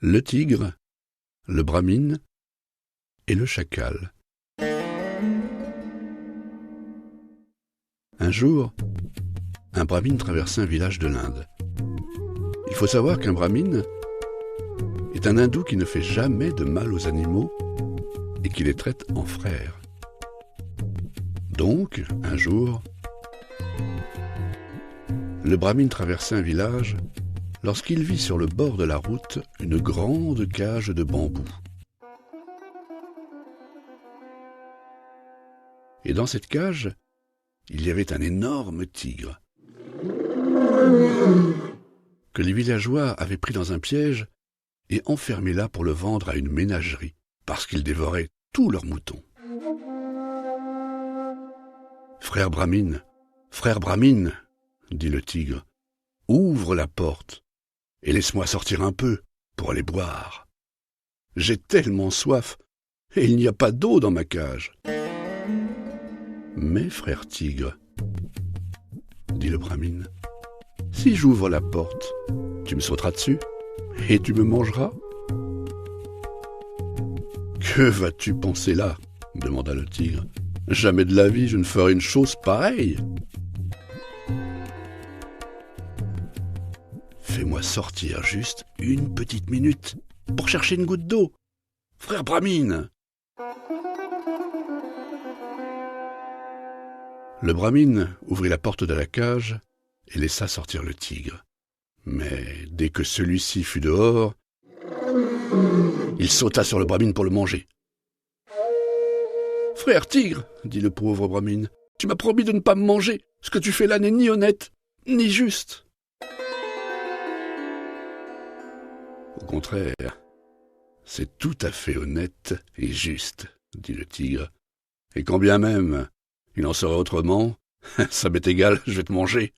le tigre, le brahmine et le chacal. Un jour, un brahmine traversait un village de l'Inde. Il faut savoir qu'un brahmine est un hindou qui ne fait jamais de mal aux animaux et qui les traite en frères. Donc, un jour, le brahmine traversait un village lorsqu'il vit sur le bord de la route une grande cage de bambou. Et dans cette cage, il y avait un énorme tigre que les villageois avaient pris dans un piège et enfermé là pour le vendre à une ménagerie, parce qu'il dévorait tous leurs moutons. « Frère Brahmine, dit le tigre, ouvre la porte et laisse-moi sortir un peu pour aller boire. J'ai tellement soif et il n'y a pas d'eau dans ma cage. » « Mais, frère tigre, dit le brahmine, si j'ouvre la porte, tu me sauteras dessus et tu me mangeras. »« Que vas-tu penser là ?» demanda le tigre. « Jamais de la vie je ne ferai une chose pareille. »« Fais-moi sortir juste une petite minute pour chercher une goutte d'eau, frère brahmine. » Le brahmine ouvrit la porte de la cage et laissa sortir le tigre. Mais dès que celui-ci fut dehors, il sauta sur le brahmine pour le manger. « Frère tigre, dit le pauvre brahmine, tu m'as promis de ne pas me manger. Ce que tu fais là n'est ni honnête, ni juste. » « Au contraire, c'est tout à fait honnête et juste, dit le tigre. Et quand bien même il en serait autrement, ça m'est égal, je vais te manger. »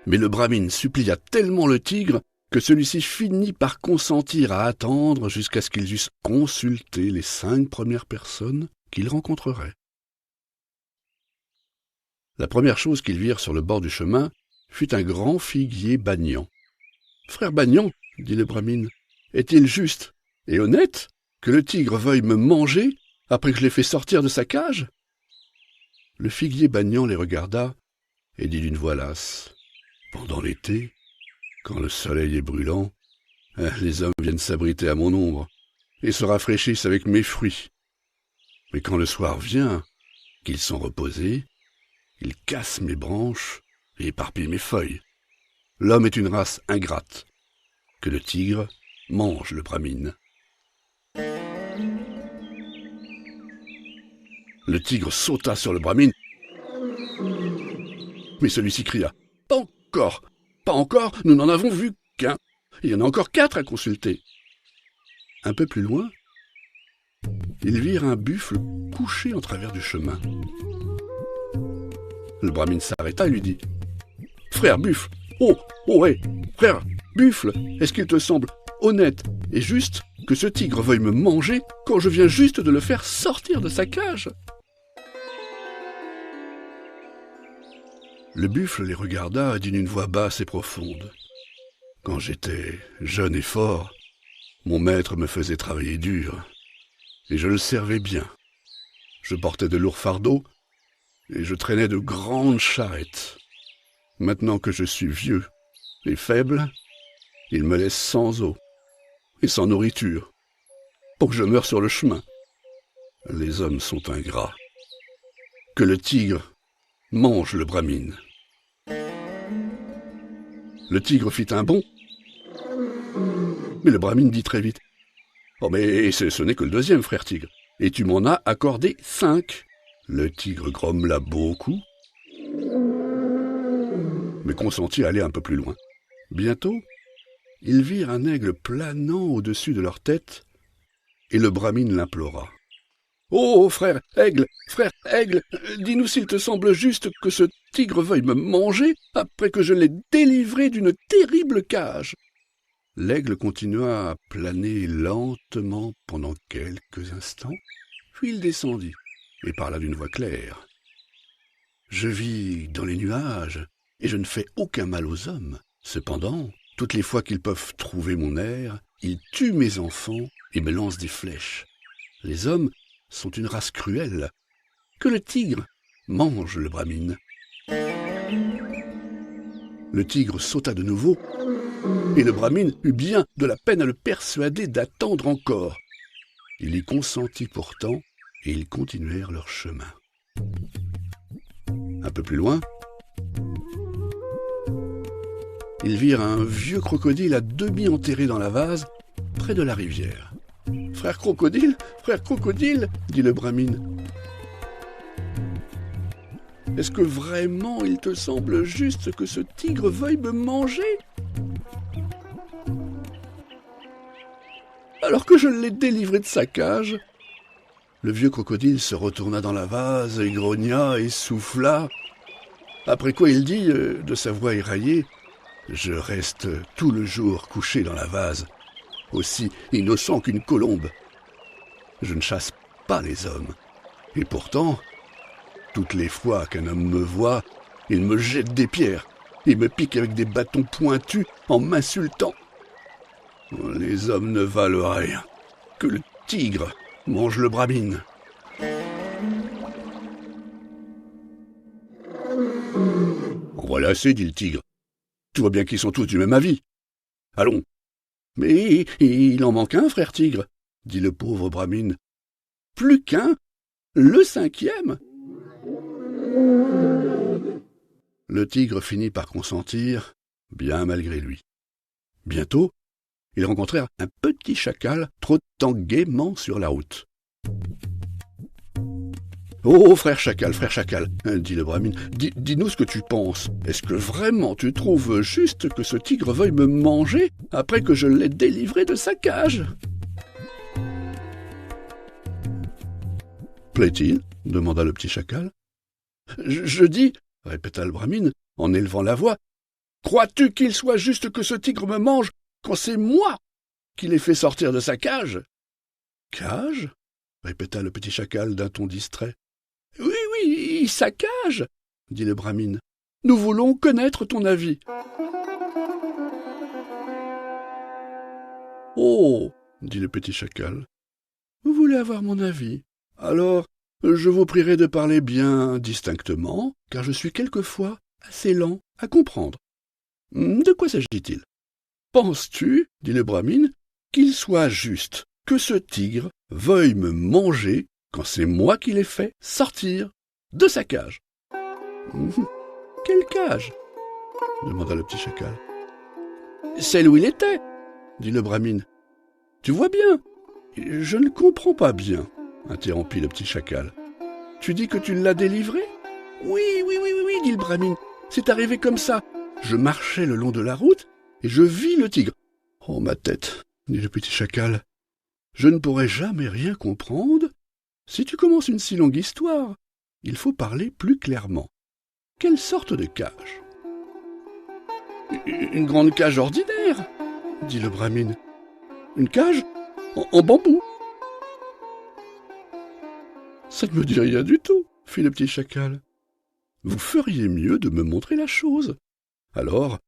Mais le brahmine supplia tellement le tigre que celui-ci finit par consentir à attendre jusqu'à ce qu'ils eussent consulté les 5 premières personnes qu'ils rencontreraient. La première chose qu'ils virent sur le bord du chemin fut un grand figuier Bagnan. « Frère Bagnan, dit le brahmine, est-il juste et honnête que le tigre veuille me manger après que je l'ai fait sortir de sa cage ?» Le figuier Bagnan les regarda et dit d'une voix lasse, « Pendant l'été, quand le soleil est brûlant, les hommes viennent s'abriter à mon ombre et se rafraîchissent avec mes fruits. Mais quand le soir vient, qu'ils sont reposés, ils cassent mes branches et éparpillent mes feuilles. L'homme est une race ingrate, que le tigre mange le brahmine. » Le tigre sauta sur le brahmine, mais celui-ci cria « Pas encore, pas encore, nous n'en avons vu qu'un. Il y en a encore 4 à consulter. » Un peu plus loin, ils virent un buffle couché en travers du chemin. Le brahmine s'arrêta et lui dit « Frère buffle, ouais, frère buffle, est-ce qu'il te semble honnête et juste que ce tigre veuille me manger quand je viens juste de le faire sortir de sa cage ?» Le buffle les regarda et dit d'une voix basse et profonde. « Quand j'étais jeune et fort, mon maître me faisait travailler dur, et je le servais bien. Je portais de lourds fardeaux, et je traînais de grandes charrettes. Maintenant que je suis vieux et faible, il me laisse sans eau et sans nourriture, pour que je meure sur le chemin. Les hommes sont ingrats. Que le tigre mange le brahmine. » Le tigre fit un bond, mais le brahmine dit très vite « Oh, mais ce n'est que le 2e, frère tigre, et tu m'en as accordé 5. » Le tigre grommela beaucoup, mais consentit à aller un peu plus loin. Bientôt, ils virent un aigle planant au-dessus de leur tête, et le brahmine l'implora. « Oh, frère aigle, dis-nous s'il te semble juste que ce tigre veuille me manger après que je l'ai délivré d'une terrible cage. » L'aigle continua à planer lentement pendant quelques instants, puis il descendit et parla d'une voix claire. « Je vis dans les nuages et je ne fais aucun mal aux hommes. Cependant, Toutes les fois qu'ils peuvent trouver mon air, ils tuent mes enfants et me lancent des flèches. Les hommes sont une race cruelle. Que le tigre mange le brahmine. Le tigre sauta de nouveau, et le brahmine eut bien de la peine à le persuader d'attendre encore. Il y consentit pourtant, et ils continuèrent leur chemin. Un peu plus loin, ils virent un vieux crocodile à demi enterré dans la vase, près de la rivière. « Frère crocodile, dit le brahmine. « Est-ce que vraiment il te semble juste que ce tigre veuille me manger ? Alors que je l'ai délivré de sa cage ?» Le vieux crocodile se retourna dans la vase, et grogna et souffla. Après quoi il dit, de sa voix éraillée, « Je reste tout le jour couché dans la vase, aussi innocent qu'une colombe. Je ne chasse pas les hommes. Et pourtant, toutes les fois qu'un homme me voit, il me jette des pierres et me pique avec des bâtons pointus en m'insultant. Les hommes ne valent rien. Que le tigre mange le brahmine. » « En voilà assez, dit le tigre. Tu vois bien qu'ils sont tous du même avis. Allons. »« Mais il en manque un, frère tigre, dit le pauvre brahmine. Plus qu'un, le cinquième. » Le tigre finit par consentir, bien malgré lui. Bientôt, ils rencontrèrent un petit chacal trottant gaiement sur la route. « Oh, frère chacal, dit le brahmine, dis-nous ce que tu penses. Est-ce que vraiment tu trouves juste que ce tigre veuille me manger après que je l'ai délivré de sa cage ?» « Plaît-il » demanda le petit chacal. « Je dis, » répéta le brahmine, en élevant la voix, « crois-tu qu'il soit juste que ce tigre me mange quand c'est moi qui l'ai fait sortir de sa cage ?»« Cage ?» répéta le petit chacal d'un ton distrait. « Oui, sa cage » dit le brahmine. « Nous voulons connaître ton avis. »« Oh » dit le petit chacal. « Vous voulez avoir mon avis ? Alors, je vous prierai de parler bien distinctement, car je suis quelquefois assez lent à comprendre. De quoi s'agit-il ? Penses-tu, dit le brahmine, qu'il soit juste que ce tigre veuille me manger quand c'est moi qui l'ai fait sortir de sa cage ? » « Quelle cage ? » demanda le petit chacal. « Celle où il était, dit le brahmine. « Tu vois bien. »« Je ne comprends pas bien, interrompit le petit chacal. « Tu dis que tu l'as délivré ? » Oui, dit le brahmine. « C'est arrivé comme ça. Je marchais le long de la route et je vis le tigre. »« Oh, ma tête, dit le petit chacal. Je ne pourrai jamais rien comprendre. Si tu commences une si longue histoire, il faut parler plus clairement. Quelle sorte de cage ? » « Une grande cage ordinaire, dit le brahmine. Une cage en bambou. »« Ça ne me dit rien du tout, fit le petit chacal. Vous feriez mieux de me montrer la chose. Alors,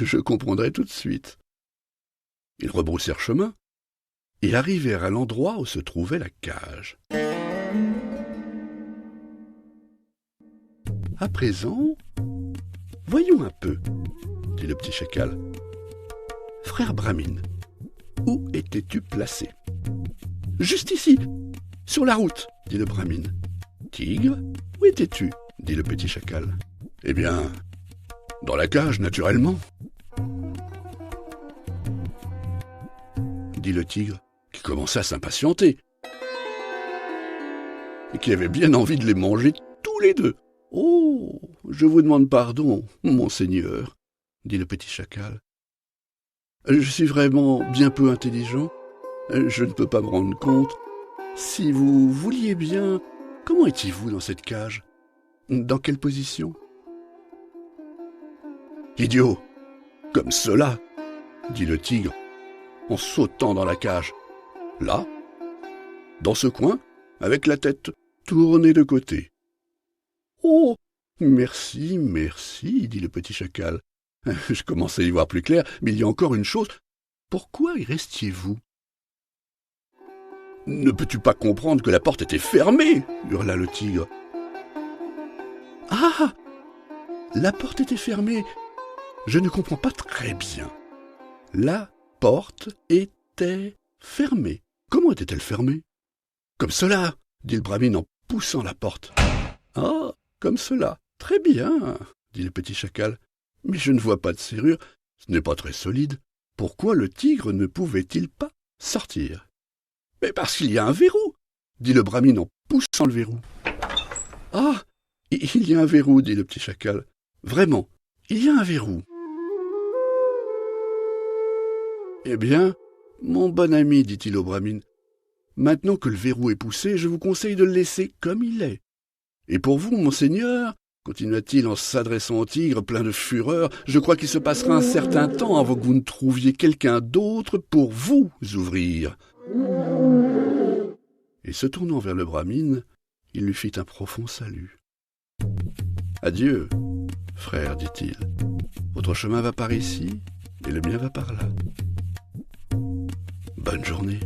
je comprendrai tout de suite. » Ils rebroussèrent chemin et arrivèrent à l'endroit où se trouvait la cage. « À présent, voyons un peu, dit le petit chacal. Frère brahmine, où étais-tu placé ? Juste ici, sur la route, dit le brahmine. Tigre, où étais-tu ? Dit le petit chacal. Eh bien, dans la cage, naturellement, dit le tigre, qui commença à s'impatienter et qui avait bien envie de les manger tous les deux. Oh, je vous demande pardon, monseigneur, dit le petit chacal. Je suis vraiment bien peu intelligent. Je ne peux pas me rendre compte. Si vous vouliez bien, comment étiez-vous dans cette cage ? Dans quelle position ? Idiot, comme cela, dit le tigre, en sautant dans la cage. Là, dans ce coin, avec la tête tournée de côté. Oh, merci, dit le petit chacal. Je commence à y voir plus clair, mais il y a encore une chose. Pourquoi y restiez-vous? Ne peux-tu pas comprendre que la porte était fermée? Hurla le tigre. Ah! La porte était fermée. Je ne comprends pas très bien. La porte était fermée. Comment était-elle fermée? Comme cela, dit le brahmine en poussant la porte. Ah, comme cela. Très bien, dit le petit chacal. Mais je ne vois pas de serrure, ce n'est pas très solide. Pourquoi le tigre ne pouvait-il pas sortir? Mais parce qu'il y a un verrou, dit le brahmine en poussant le verrou. Ah, il y a un verrou, dit le petit chacal. Vraiment, il y a un verrou. Eh bien, mon bon ami, dit-il au brahmine, maintenant que le verrou est poussé, je vous conseille de le laisser comme il est. Et pour vous, monseigneur, continua-t-il en s'adressant au tigre plein de fureur, je crois qu'il se passera un certain temps avant que vous ne trouviez quelqu'un d'autre pour vous ouvrir. Et se tournant vers le brahmine, il lui fit un profond salut. Adieu, frère, dit-il. Votre chemin va par ici, et le mien va par là. Bonne journée.